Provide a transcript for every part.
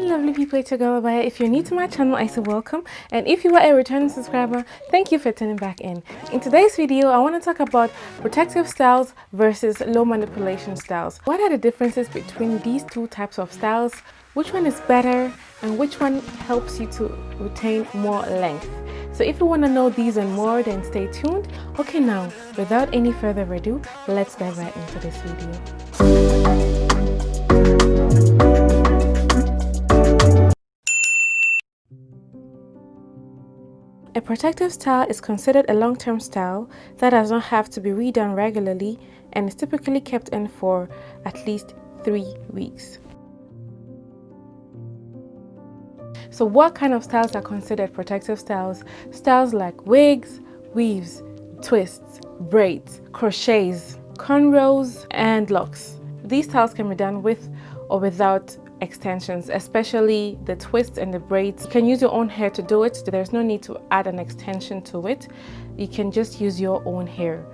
lovely people, it's your girl Obaa Yaa. If you're new to my channel, I say welcome, and if you are a returning subscriber, thank you for tuning back in. In today's video, I want to talk about protective styles versus low manipulation styles. What are the differences between these two types of styles? Which one is better and which one helps you to retain more length? So if you want to know these and more, then stay tuned. Okay, now without any further ado, let's dive right into this video. A protective style is considered a long-term style that does not have to be redone regularly and is typically kept in for at least 3 weeks. So what kind of styles are considered protective styles? Styles like wigs, weaves, twists, braids, crochets, cornrows, and locks. These styles can be done with or without extensions, especially the twists and the braids. You can use your own hair to do it. There's no need to add an extension to it. You can just use your own hair.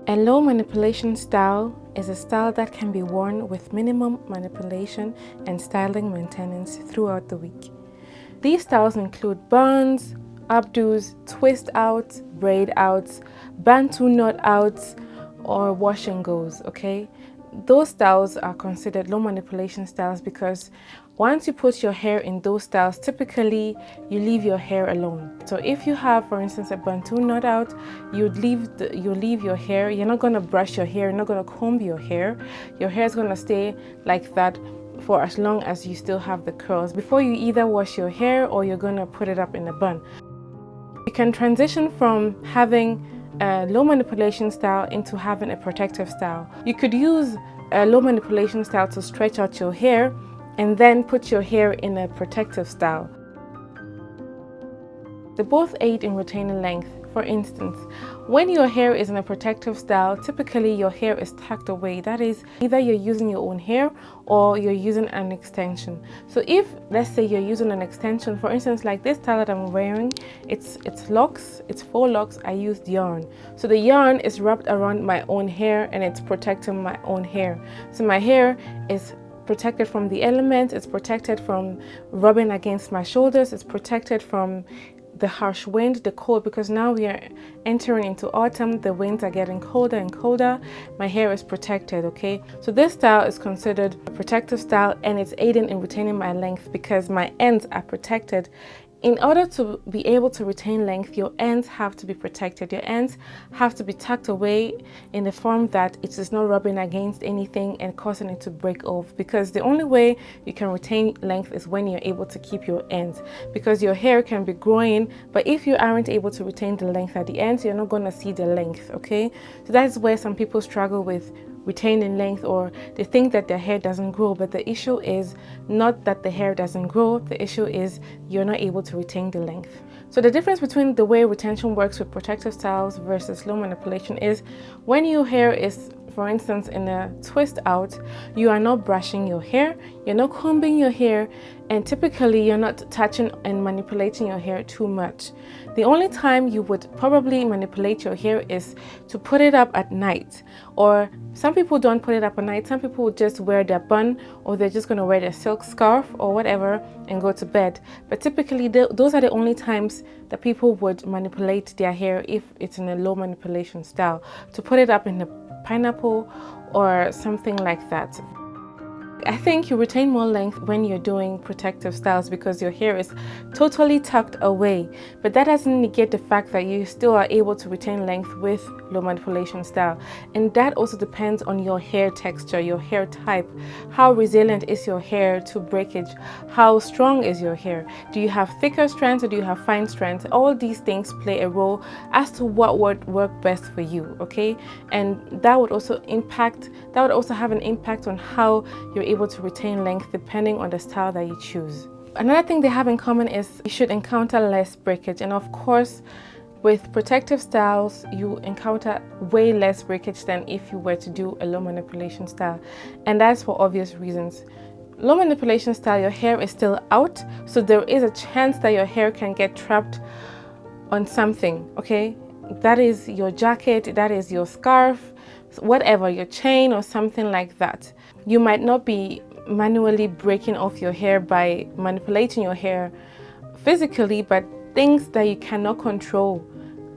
A low manipulation style is a style that can be worn with minimum manipulation and styling maintenance throughout the week. These styles include buns, updos, twist outs, braid outs, bantu knot outs, or wash and goes, okay? Those styles are considered low manipulation styles because once you put your hair in those styles, typically you leave your hair alone. So if you have, for instance, a bantu knot out, you leave your hair. You're not going to brush your hair, you're not going to comb your hair. Your hair is going to stay like that for as long as you still have the curls before you either wash your hair or you're going to put it up in a bun. You can transition from having a low manipulation style into having a protective style. You could use a low manipulation style to stretch out your hair and then put your hair in a protective style. They both aid in retaining length. For instance, when your hair is in a protective style, typically your hair is tucked away. That is, either you're using your own hair or you're using an extension. So if, let's say, you're using an extension, for instance, like this style that I'm wearing, it's locks, it's 4 locks. I used yarn. So the yarn is wrapped around my own hair and it's protecting my own hair. So my hair is protected from the elements, it's protected from rubbing against my shoulders, it's protected from the harsh wind, the cold, because now we are entering into autumn, the winds are getting colder and colder. My hair is protected, okay? So this style is considered a protective style and it's aiding in retaining my length because my ends are protected. In order to be able to retain length, your ends have to be protected. Your ends have to be tucked away in the form that it is not rubbing against anything and causing it to break off, because the only way you can retain length is when you're able to keep your ends, because your hair can be growing, but if you aren't able to retain the length at the ends, you're not going to see the length, okay? So that's where some people struggle with retaining length, or they think that their hair doesn't grow, but the issue is not that the hair doesn't grow, the issue is you're not able to retain the length. So the difference between the way retention works with protective styles versus low manipulation is when your hair is, for instance, in a twist out, you are not brushing your hair, you're not combing your hair, and typically you're not touching and manipulating your hair too much. The only time you would probably manipulate your hair is to put it up at night, or some people don't put it up at night. Some people would just wear their bun, or they're just going to wear their silk scarf or whatever and go to bed. But typically those are the only times that people would manipulate their hair if it's in a low manipulation style, to put it up in a pineapple or something like that. I think you retain more length when you're doing protective styles because your hair is totally tucked away, but that doesn't negate the fact that you still are able to retain length with low manipulation style. And that also depends on your hair texture, your hair type. How resilient is your hair to breakage? How strong is your hair? Do you have thicker strands or do you have fine strands? All these things play a role as to what would work best for you, okay? And that would also have an impact on how you're able to retain length depending on the style that you choose. Another thing they have in common is you should encounter less breakage, and of course with protective styles you encounter way less breakage than if you were to do a low manipulation style, and that's for obvious reasons. Low manipulation style, your hair is still out, so there is a chance that your hair can get trapped on something, okay? That is your jacket, that is your scarf, whatever, your chain or something like that. You might not be manually breaking off your hair by manipulating your hair physically, but things that you cannot control.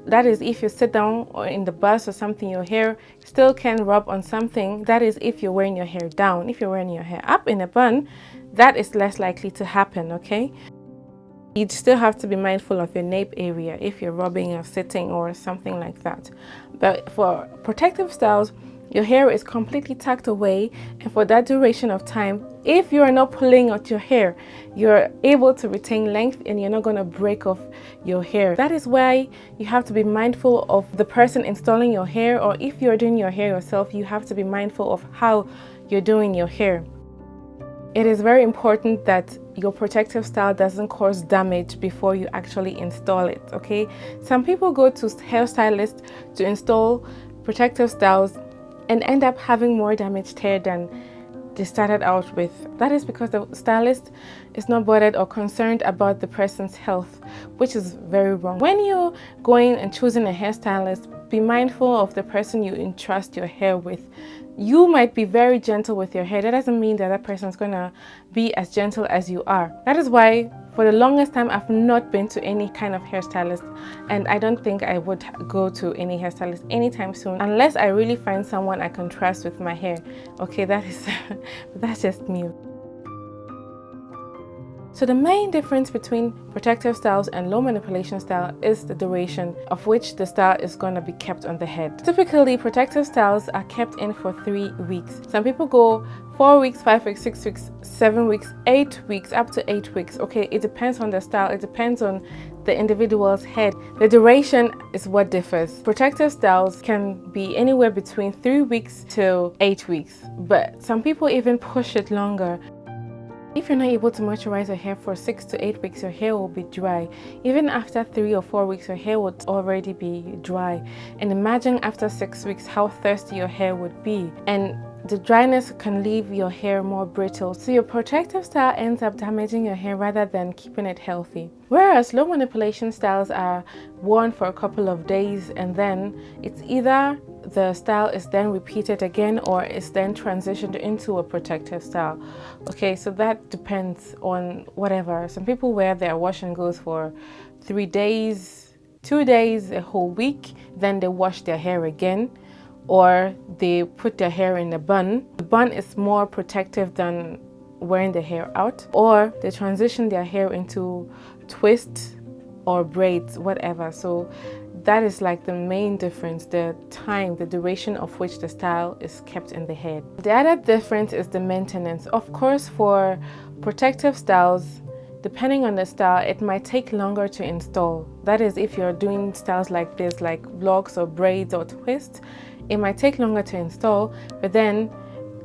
That is, if you sit down or in the bus or something, your hair still can rub on something. That is if you're wearing your hair down. If you're wearing your hair up in a bun, that is less likely to happen, okay? You'd still have to be mindful of your nape area if you're rubbing or sitting or something like that. But for protective styles, your hair is completely tucked away, and for that duration of time, if you are not pulling out your hair, you're able to retain length and you're not going to break off your hair. That is why you have to be mindful of the person installing your hair, or if you're doing your hair yourself, you have to be mindful of how you're doing your hair. It is very important that your protective style doesn't cause damage before you actually install it, okay? Some people go to hairstylists to install protective styles and end up having more damaged hair than they started out with. That is because the stylist is not bothered or concerned about the person's health, which is very wrong. When you're going and choosing a hairstylist, be mindful of the person you entrust your hair with. You might be very gentle with your hair. That doesn't mean that person is gonna be as gentle as you are. That is why for the longest time I've not been to any kind of hairstylist, and I don't think I would go to any hairstylist anytime soon unless I really find someone I can trust with my hair. Okay, that's just me. So the main difference between protective styles and low manipulation style is the duration of which the style is going to be kept on the head. Typically, protective styles are kept in for 3 weeks. Some people go 4 weeks, 5 weeks, 6 weeks, 7 weeks, 8 weeks, up to 8 weeks. Okay, it depends on the style. It depends on the individual's head. The duration is what differs. Protective styles can be anywhere between 3 weeks to 8 weeks, but some people even push it longer. If you're not able to moisturize your hair for 6 to 8 weeks, your hair will be dry. Even after 3 or 4 weeks, your hair would already be dry. And imagine after 6 weeks how thirsty your hair would be. And the dryness can leave your hair more brittle. So your protective style ends up damaging your hair rather than keeping it healthy. Whereas low manipulation styles are worn for a couple of days, and then it's either the style is then repeated again or is then transitioned into a protective style. Okay, so that depends on whatever. Some people wear their wash and goes for 3 days, 2 days, a whole week, then they wash their hair again, or they put their hair in a bun. The bun is more protective than wearing the hair out, or they transition their hair into twists or braids, whatever. So that is like the main difference, the time, the duration of which the style is kept in the head. The other difference is the maintenance. Of course, for protective styles, depending on the style, it might take longer to install. That is, if you're doing styles like this, like locks or braids or twists, it might take longer to install, but then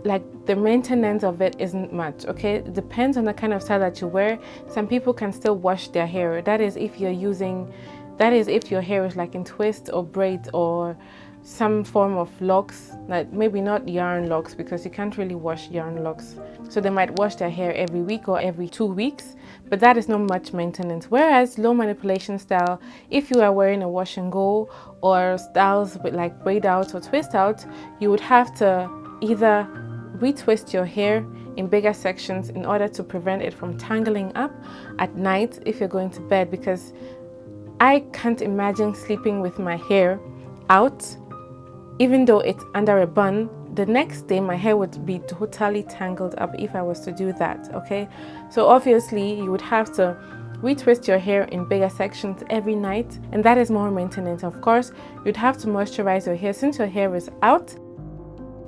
like the maintenance of it isn't much. Okay, it depends on the kind of style that you wear. Some people can still wash their hair. That is if your hair is like in twists or braids or some form of locks, like maybe not yarn locks, because you can't really wash yarn locks. So they might wash their hair every week or every 2 weeks, but that is not much maintenance. Whereas low manipulation style, if you are wearing a wash and go or styles with like braid out or twist out, you would have to either retwist your hair in bigger sections in order to prevent it from tangling up at night if you're going to bed, because I can't imagine sleeping with my hair out, even though it's under a bun. The next day my hair would be totally tangled up if I was to do that. Okay, so obviously you would have to retwist your hair in bigger sections every night, and that is more maintenance. Of course, you'd have to moisturize your hair. Since your hair is out,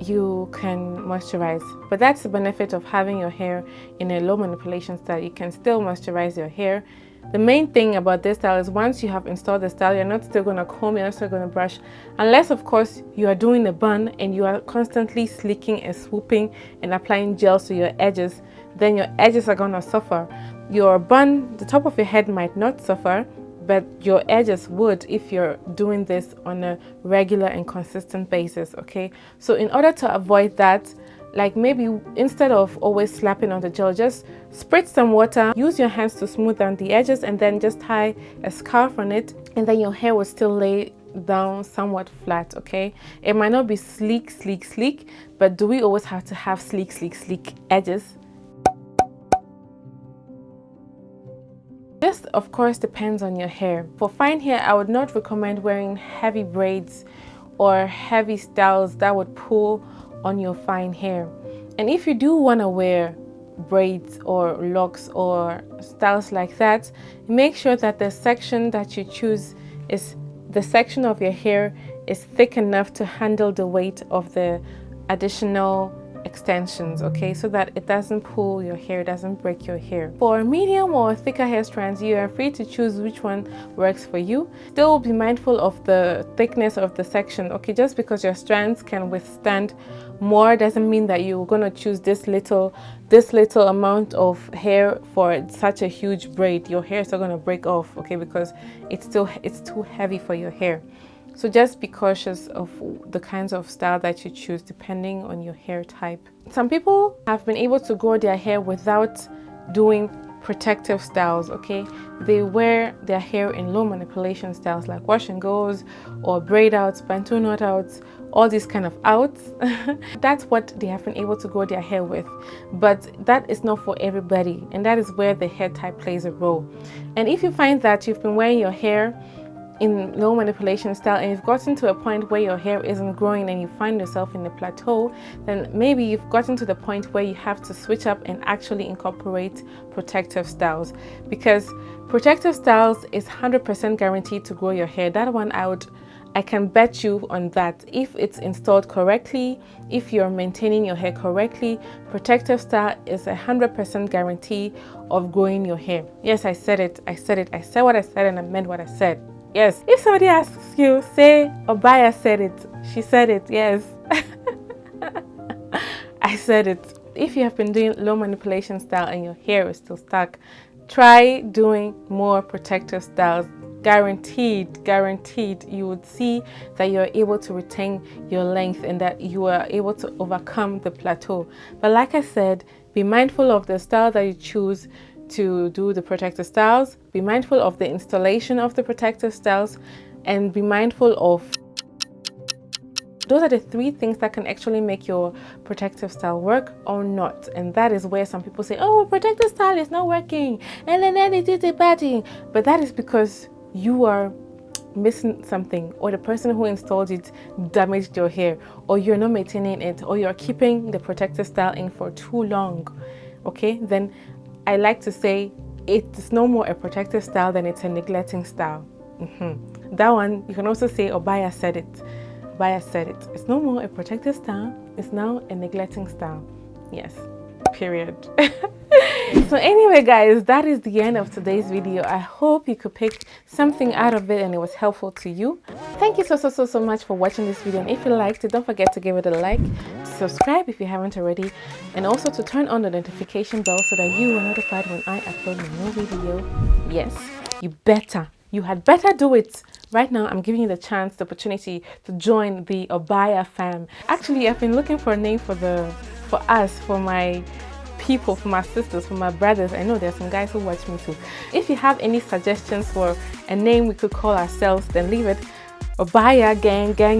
you can moisturize, but that's the benefit of having your hair in a low manipulation style. You can still moisturize your hair. The main thing about this style is once you have installed the style, you're not still going to comb, you're not still going to brush, unless of course you are doing a bun and you are constantly slicking and swooping and applying gels to your edges. Then your edges are going to suffer. Your bun, the top of your head might not suffer, but your edges would if you're doing this on a regular and consistent basis. Okay, so in order to avoid that, like maybe instead of always slapping on the gel, just spritz some water, use your hands to smooth down the edges, and then just tie a scarf on it, and then your hair will still lay down somewhat flat. Okay, it might not be sleek, but do we always have to have sleek edges? of course depends on your hair. For fine hair, I would not recommend wearing heavy braids or heavy styles that would pull on your fine hair. And if you do want to wear braids or locks or styles like that, make sure that the section that you choose is the section of your hair is thick enough to handle the weight of the additional extensions, okay, so that it doesn't pull your hair, doesn't break your hair. For medium or thicker hair strands, you are free to choose which one works for you. Still be mindful of the thickness of the section, okay? Just because your strands can withstand more doesn't mean that you're gonna choose this little amount of hair for such a huge braid. Your hair is not gonna break off, okay, because it's too heavy for your hair. So just be cautious of the kinds of style that you choose depending on your hair type. Some people have been able to grow their hair without doing protective styles, okay? They wear their hair in low manipulation styles like wash and goes or braid outs, bantu knot outs, all these kind of outs. That's what they have been able to grow their hair with. But that is not for everybody, and that is where the hair type plays a role. And if you find that you've been wearing your hair in low manipulation style and you've gotten to a point where your hair isn't growing and you find yourself in a plateau, then maybe you've gotten to the point where you have to switch up and actually incorporate protective styles, because protective styles is 100% guaranteed to grow your hair. That one I can bet you on that. If it's installed correctly, if you're maintaining your hair correctly, protective style is 100% guarantee of growing your hair. Yes, I said it. I said what I said and I meant what I said. Yes. If somebody asks you, say, Obaa Yaa said it. She said it. Yes. I said it. If you have been doing low manipulation style and your hair is still stuck, try doing more protective styles. Guaranteed, you would see that you're able to retain your length and that you are able to overcome the plateau. But like I said, be mindful of the style that you choose to do the protective styles. Be mindful of the installation of the protective styles, and be mindful of those are the 3 things that can actually make your protective style work or not. And that is where some people say, oh, protective style is not working and then it is a bad thing. But that is because you are missing something, or the person who installed it damaged your hair, or you're not maintaining it, or you're keeping the protective style in for too long, okay? Then I like to say it's no more a protective style than it's a neglecting style. That one, you can also say Obaa Yaa said it. Obaa Yaa said it. It's no more a protective style, it's now a neglecting style. Yes, period. So anyway guys, that is the end of today's video. I hope you could pick something out of it and it was helpful to you. Thank you so much for watching this video, and if you liked it, don't forget to give it a like, subscribe if you haven't already, and also to turn on the notification bell so that you are notified when I upload a new video. Yes, you had better do it. Right now, I'm giving you the chance, the opportunity to join the Obaa Yaa fam. Actually, I've been looking for a name for my people, for my sisters, for my brothers. I know there's some guys who watch me too. If you have any suggestions for a name we could call ourselves, then leave it. Obaa Yaa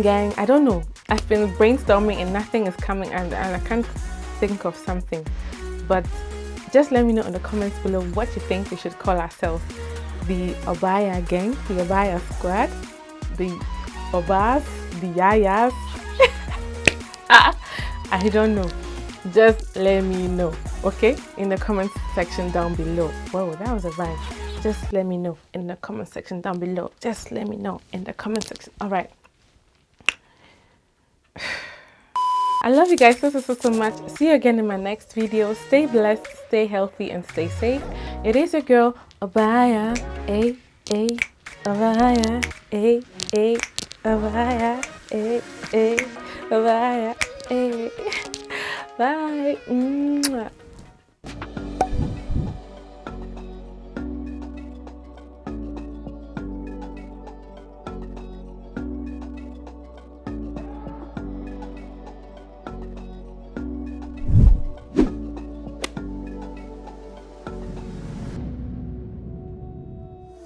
gang. I don't know. I've been brainstorming and nothing is coming, and I can't think of something. But just let me know in the comments below what you think we should call ourselves. The Obaa Yaa gang, the Obaa Yaa squad, the Obaas, the Yayas. I don't know. Just let me know, okay? In the comment section down below. Whoa, that was a rhyme. Just let me know in the comment section down below. Just let me know in the comment section. All right. I love you guys so much. See you again in my next video. Stay blessed, stay healthy, and stay safe. It is your girl, Obaa Yaa, Obaa Yaa, Obaa Yaa, Obaa Yaa, Bye.